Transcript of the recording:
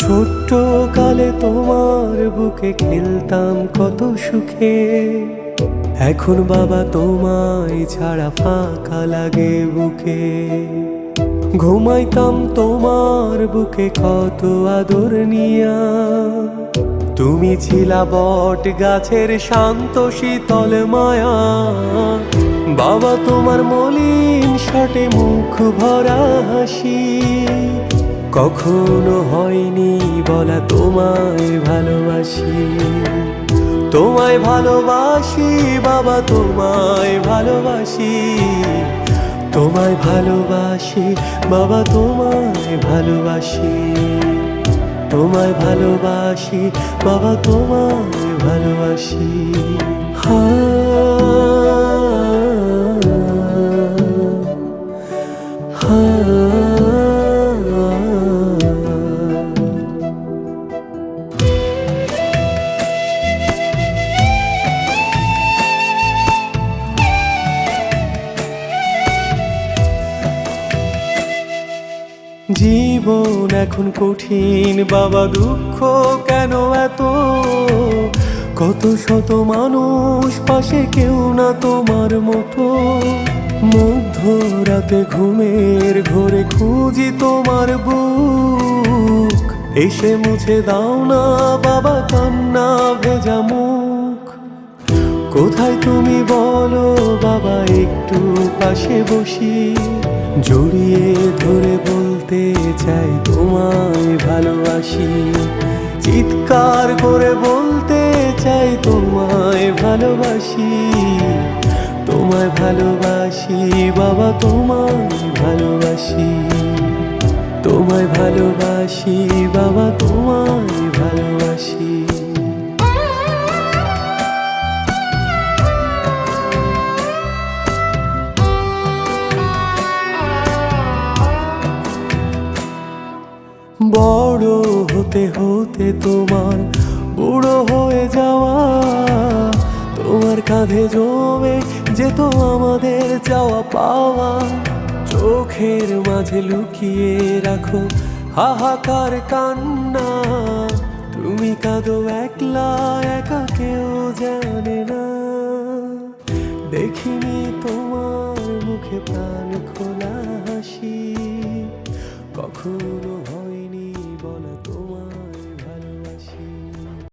ছোট্ট কালে তোমার বুকে খেলতাম কত সুখে, এখন বাবা তোমায় ছাড়া ফাঁকা লাগে বুকে। ঘুমাইতাম তোমার বুকে কত আদর নিয়া, তুমি ছিলা বট গাছের শান্ত শীতল মায়া। বাবা তোমার মলিন শাটে মুখ ভরা হাসি, কখনো হয়নি বলা তোমায় ভালোবাসি। তোমায় ভালোবাসি বাবা, তোমায় ভালোবাসি, তোমায় ভালোবাসি বাবা, তোমায় ভালোবাসি, তোমায় ভালোবাসি বাবা, তোমায় ভালোবাসি। হা হা জীবন এখন কঠিন বাবা, দুঃখ কেন এত? কত শত মানুষ পাশে, কেউ না তোমার মতো। মধ্যরাতে ঘুমের ঘোরে খুঁজি তোমার বুক, এসে মুছে দাও না বাবা কান্না ভেজা মুখ। কোথায় তুমি বলো বাবা, একটু পাশে বসি, জড়িয়ে ধরে বলতে চাই তোমায় ভালোবাসি। চিৎকার করে বলতে চাই তোমায় ভালোবাসি, তোমায় ভালোবাসি বাবা, তোমায় ভালোবাসি, তোমায় ভালোবাসি বাবা, তোমায় ভালোবাসি। বড় হতে হতে তোমার বুড়ো হয়ে যাওয়া, তোমার কাঁধে জমে যেত আমাদের চাওয়া পাওয়া। চোখের মাঝে লুকিয়ে রাখো হাহাকার কান্না, তুমি কাঁদো একলা একা, কেউ জানে না। দেখিনি তোমার মুখে প্রাণ